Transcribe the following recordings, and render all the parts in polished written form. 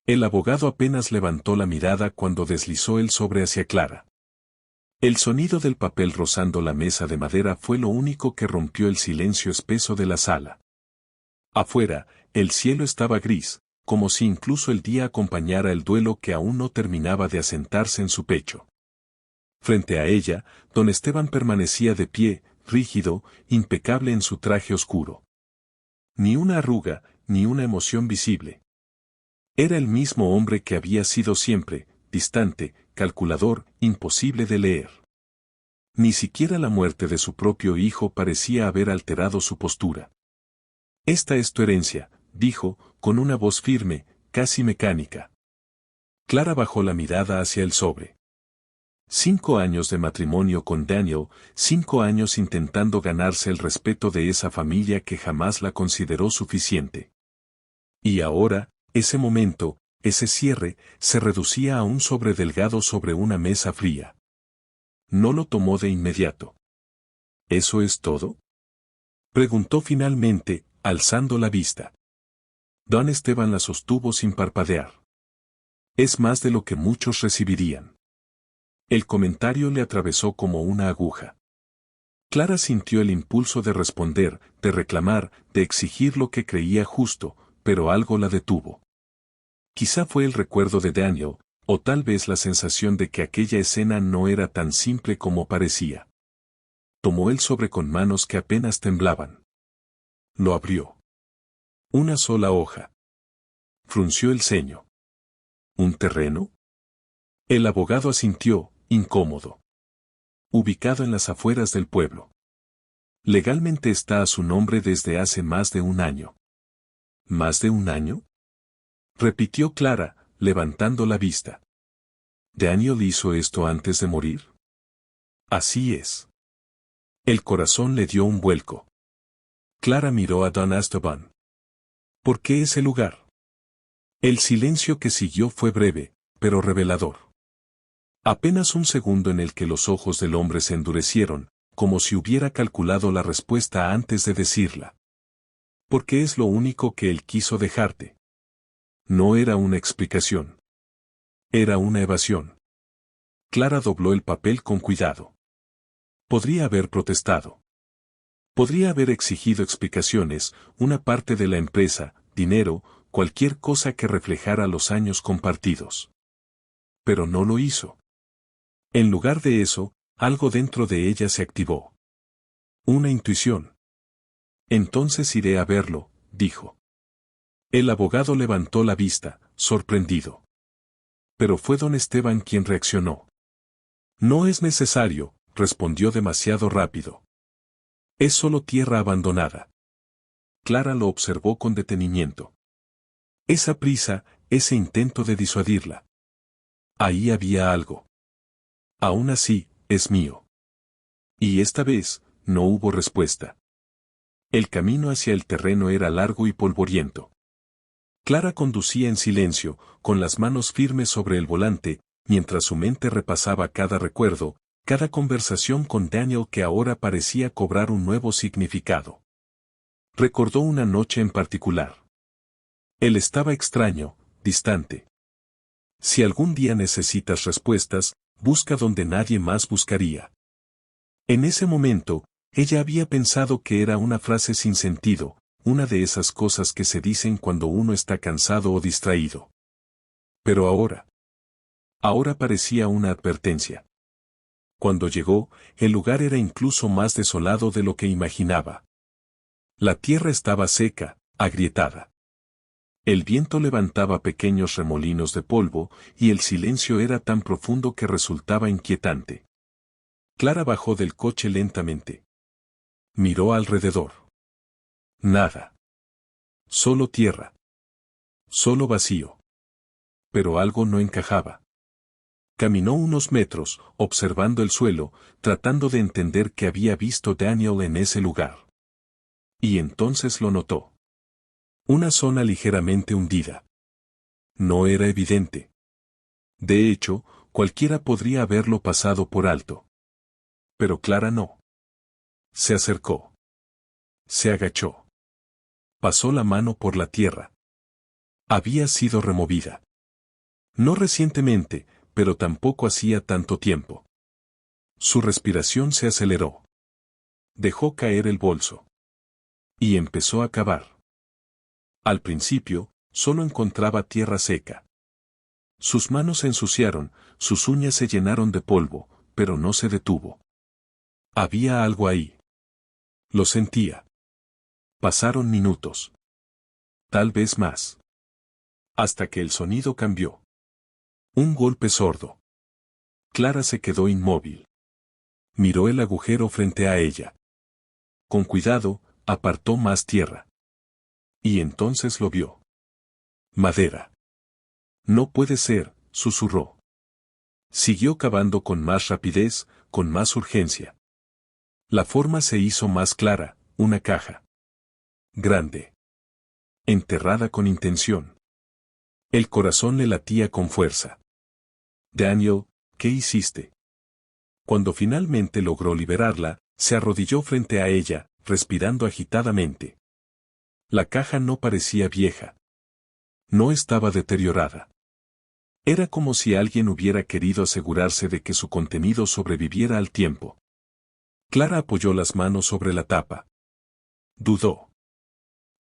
El abogado apenas levantó la mirada cuando deslizó el sobre hacia Clara. El sonido del papel rozando la mesa de madera fue lo único que rompió el silencio espeso de la sala. Afuera, el cielo estaba gris, como si incluso el día acompañara el duelo que aún no terminaba de asentarse en su pecho. Frente a ella, don Esteban permanecía de pie, rígido, impecable en su traje oscuro. Ni una arruga, ni una emoción visible. Era el mismo hombre que había sido siempre, distante, calculador, imposible de leer. Ni siquiera la muerte de su propio hijo parecía haber alterado su postura. «Esta es tu herencia», dijo, con una voz firme, casi mecánica. Clara bajó la mirada hacia el sobre. 5 años de matrimonio con Daniel, 5 años intentando ganarse el respeto de esa familia que jamás la consideró suficiente. Y ahora, ese momento, ese cierre, se reducía a un sobre delgado sobre una mesa fría. No lo tomó de inmediato. ¿Eso es todo?, preguntó finalmente, alzando la vista. Don Esteban la sostuvo sin parpadear. Es más de lo que muchos recibirían. El comentario le atravesó como una aguja. Clara sintió el impulso de responder, de reclamar, de exigir lo que creía justo, pero algo la detuvo. Quizá fue el recuerdo de Daniel, o tal vez la sensación de que aquella escena no era tan simple como parecía. Tomó el sobre con manos que apenas temblaban. Lo abrió. Una sola hoja. Frunció el ceño. ¿Un terreno? El abogado asintió, incómodo. Ubicado en las afueras del pueblo. Legalmente está a su nombre desde hace más de 1 año. ¿Más de 1 año?, repitió Clara, levantando la vista. ¿Daniel hizo esto antes de morir? Así es. El corazón le dio un vuelco. Clara miró a don Esteban. ¿Por qué ese lugar? El silencio que siguió fue breve, pero revelador. Apenas un segundo en el que los ojos del hombre se endurecieron, como si hubiera calculado la respuesta antes de decirla. Porque es lo único que él quiso dejarte. No era una explicación. Era una evasión. Clara dobló el papel con cuidado. Podría haber protestado. Podría haber exigido explicaciones, una parte de la empresa, dinero, cualquier cosa que reflejara los años compartidos. Pero no lo hizo. En lugar de eso, algo dentro de ella se activó. Una intuición. Entonces iré a verlo, dijo. El abogado levantó la vista, sorprendido. Pero fue don Esteban quien reaccionó. No es necesario, respondió demasiado rápido. Es solo tierra abandonada. Clara lo observó con detenimiento. Esa prisa, ese intento de disuadirla. Ahí había algo. Aún así, es mío. Y esta vez, no hubo respuesta. El camino hacia el terreno era largo y polvoriento. Clara conducía en silencio, con las manos firmes sobre el volante, mientras su mente repasaba cada recuerdo, cada conversación con Daniel que ahora parecía cobrar un nuevo significado. Recordó una noche en particular. Él estaba extraño, distante. Si algún día necesitas respuestas, busca donde nadie más buscaría. En ese momento, ella había pensado que era una frase sin sentido, una de esas cosas que se dicen cuando uno está cansado o distraído. Pero ahora parecía una advertencia. Cuando llegó, el lugar era incluso más desolado de lo que imaginaba. La tierra estaba seca, agrietada. El viento levantaba pequeños remolinos de polvo, y el silencio era tan profundo que resultaba inquietante. Clara bajó del coche lentamente. Miró alrededor. Nada. Solo tierra. Solo vacío. Pero algo no encajaba. Caminó unos metros, observando el suelo, tratando de entender qué había visto Daniel en ese lugar. Y entonces lo notó. Una zona ligeramente hundida. No era evidente. De hecho, cualquiera podría haberlo pasado por alto. Pero Clara no. Se acercó. Se agachó. Pasó la mano por la tierra. Había sido removida. No recientemente, pero tampoco hacía tanto tiempo. Su respiración se aceleró. Dejó caer el bolso. Y empezó a cavar. Al principio, solo encontraba tierra seca. Sus manos se ensuciaron, sus uñas se llenaron de polvo, pero no se detuvo. Había algo ahí. Lo sentía. Pasaron minutos. Tal vez más. Hasta que el sonido cambió. Un golpe sordo. Clara se quedó inmóvil. Miró el agujero frente a ella. Con cuidado, apartó más tierra. Y entonces lo vio. Madera. No puede ser, susurró. Siguió cavando con más rapidez, con más urgencia. La forma se hizo más clara, una caja. Grande. Enterrada con intención. El corazón le latía con fuerza. Daniel, ¿qué hiciste? Cuando finalmente logró liberarla, se arrodilló frente a ella, respirando agitadamente. La caja no parecía vieja. No estaba deteriorada. Era como si alguien hubiera querido asegurarse de que su contenido sobreviviera al tiempo. Clara apoyó las manos sobre la tapa. Dudó.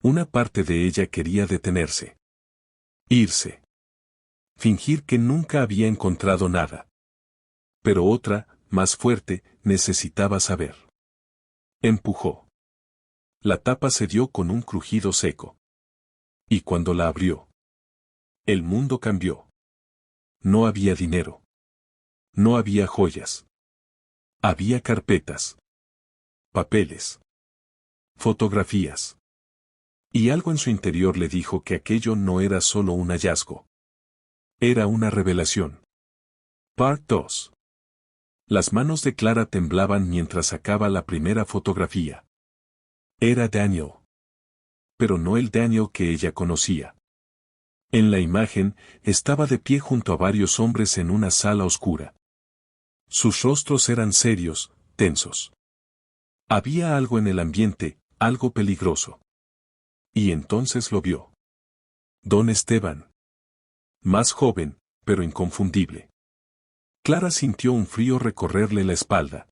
Una parte de ella quería detenerse. Irse. Fingir que nunca había encontrado nada. Pero otra, más fuerte, necesitaba saber. Empujó. La tapa cedió con un crujido seco. Y cuando la abrió, el mundo cambió. No había dinero. No había joyas. Había carpetas. Papeles. Fotografías. Y algo en su interior le dijo que aquello no era solo un hallazgo. Era una revelación. Part 2. Las manos de Clara temblaban mientras sacaba la primera fotografía. Era Daniel. Pero no el Daniel que ella conocía. En la imagen, estaba de pie junto a varios hombres en una sala oscura. Sus rostros eran serios, tensos. Había algo en el ambiente, algo peligroso. Y entonces lo vio. Don Esteban. Más joven, pero inconfundible. Clara sintió un frío recorrerle la espalda.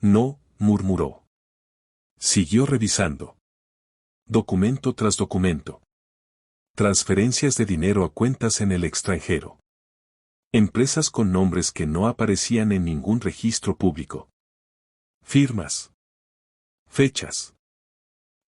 No, murmuró. Siguió revisando. Documento tras documento. Transferencias de dinero a cuentas en el extranjero. Empresas con nombres que no aparecían en ningún registro público. Firmas. Fechas.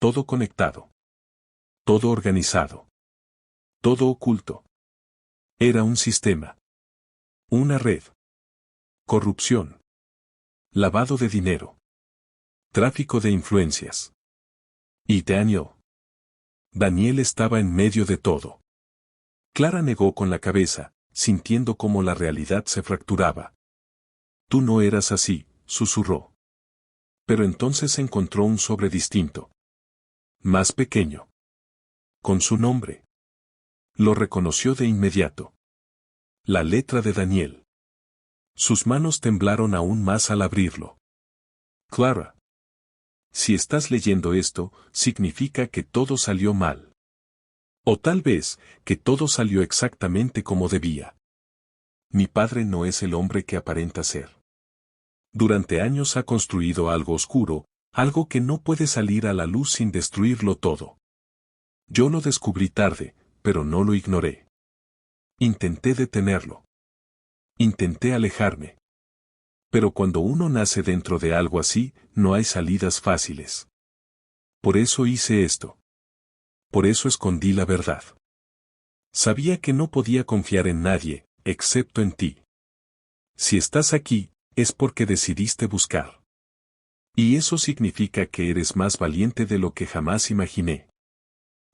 Todo conectado. Todo organizado. Todo oculto. Era un sistema. Una red. Corrupción. Lavado de dinero. Tráfico de influencias. Y Daniel. Daniel estaba en medio de todo. Clara negó con la cabeza, sintiendo cómo la realidad se fracturaba. Tú no eras así, susurró. Pero entonces encontró un sobre distinto. Más pequeño. Con su nombre. Lo reconoció de inmediato. La letra de Daniel. Sus manos temblaron aún más al abrirlo. Clara. Si estás leyendo esto, significa que todo salió mal. O tal vez, que todo salió exactamente como debía. Mi padre no es el hombre que aparenta ser. Durante años ha construido algo oscuro, algo que no puede salir a la luz sin destruirlo todo. Yo lo descubrí tarde, pero no lo ignoré. Intenté detenerlo. Intenté alejarme. Pero cuando uno nace dentro de algo así, no hay salidas fáciles. Por eso hice esto. Por eso escondí la verdad. Sabía que no podía confiar en nadie, excepto en ti. Si estás aquí, es porque decidiste buscar. Y eso significa que eres más valiente de lo que jamás imaginé.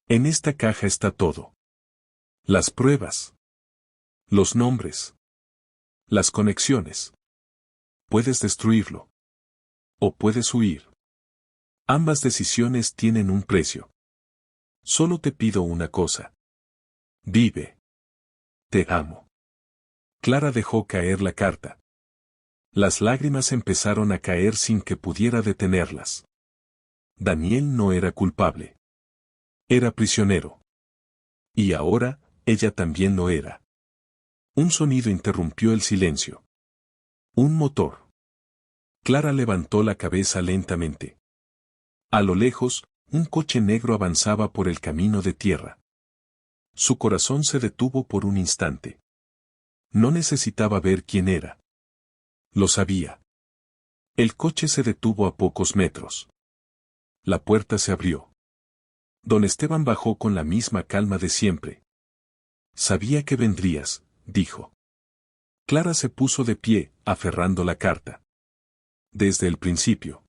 En esta caja está todo. Las pruebas. Los nombres. Las conexiones. Puedes destruirlo. O puedes huir. Ambas decisiones tienen un precio. Solo te pido una cosa. Vive. Te amo. Clara dejó caer la carta. Las lágrimas empezaron a caer sin que pudiera detenerlas. Daniel no era culpable. Era prisionero. Y ahora, ella también lo era. Un sonido interrumpió el silencio. Un motor. Clara levantó la cabeza lentamente. A lo lejos, un coche negro avanzaba por el camino de tierra. Su corazón se detuvo por un instante. No necesitaba ver quién era. Lo sabía. El coche se detuvo a pocos metros. La puerta se abrió. Don Esteban bajó con la misma calma de siempre. Sabía que vendrías, dijo. Clara se puso de pie, aferrando la carta. Desde el principio.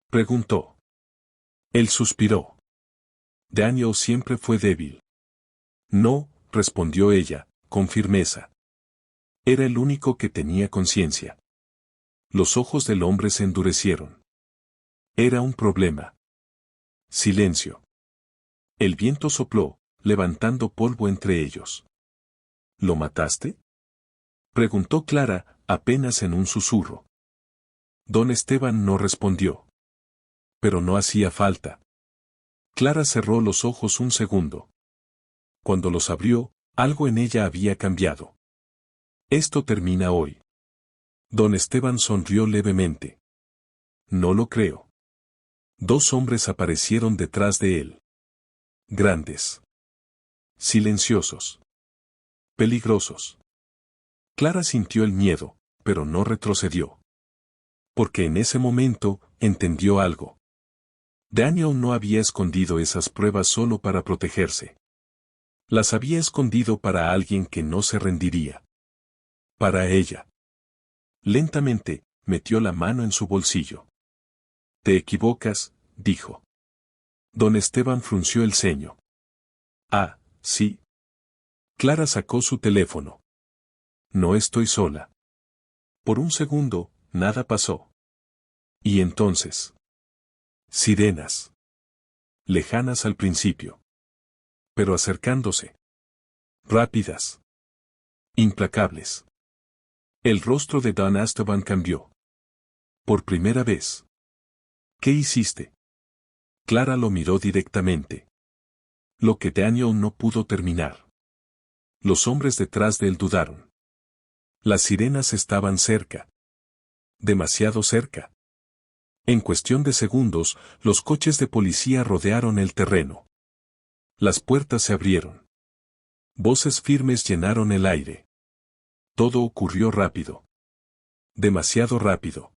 Preguntó. Él suspiró. Daniel siempre fue débil. No, respondió ella, con firmeza. Era el único que tenía conciencia. Los ojos del hombre se endurecieron. Era un problema. Silencio. El viento sopló, levantando polvo entre ellos. ¿Lo mataste? Preguntó Clara, apenas en un susurro. Don Esteban no respondió. Pero no hacía falta. Clara cerró los ojos un segundo. Cuando los abrió, algo en ella había cambiado. Esto termina hoy. Don Esteban sonrió levemente. No lo creo. Dos hombres aparecieron detrás de él. Grandes. Silenciosos. Peligrosos. Clara sintió el miedo, pero no retrocedió. Porque en ese momento, entendió algo. Daniel no había escondido esas pruebas solo para protegerse. Las había escondido para alguien que no se rendiría. Para ella. Lentamente, metió la mano en su bolsillo. Te equivocas, dijo. Don Esteban frunció el ceño. Ah, sí. Clara sacó su teléfono. No estoy sola. Por un segundo, nada pasó. Y entonces. Sirenas. Lejanas al principio. Pero acercándose. Rápidas. Implacables. El rostro de Don Esteban cambió. Por primera vez. ¿Qué hiciste? Clara lo miró directamente. Lo que Daniel no pudo terminar. Los hombres detrás de él dudaron. Las sirenas estaban cerca. Demasiado cerca. En cuestión de segundos, los coches de policía rodearon el terreno. Las puertas se abrieron. Voces firmes llenaron el aire. Todo ocurrió rápido. Demasiado rápido.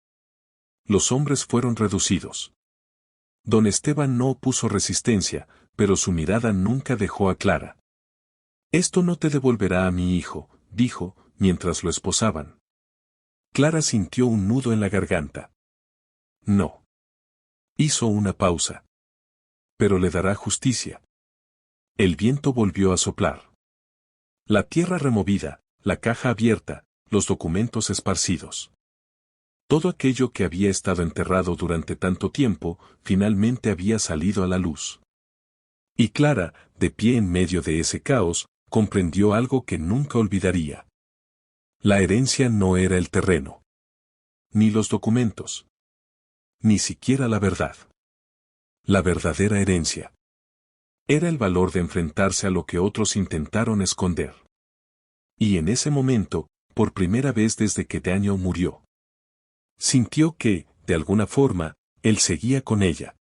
Los hombres fueron reducidos. Don Esteban no opuso resistencia, pero su mirada nunca dejó a Clara. Esto no te devolverá a mi hijo, dijo, mientras lo esposaban. Clara sintió un nudo en la garganta. No. Hizo una pausa. Pero le dará justicia. El viento volvió a soplar. La tierra removida, la caja abierta, los documentos esparcidos. Todo aquello que había estado enterrado durante tanto tiempo, finalmente había salido a la luz. Y Clara, de pie en medio de ese caos, comprendió algo que nunca olvidaría. La herencia no era el terreno. Ni los documentos. Ni siquiera la verdad. La verdadera herencia. Era el valor de enfrentarse a lo que otros intentaron esconder. Y en ese momento, por primera vez desde que Daniel murió, sintió que, de alguna forma, él seguía con ella.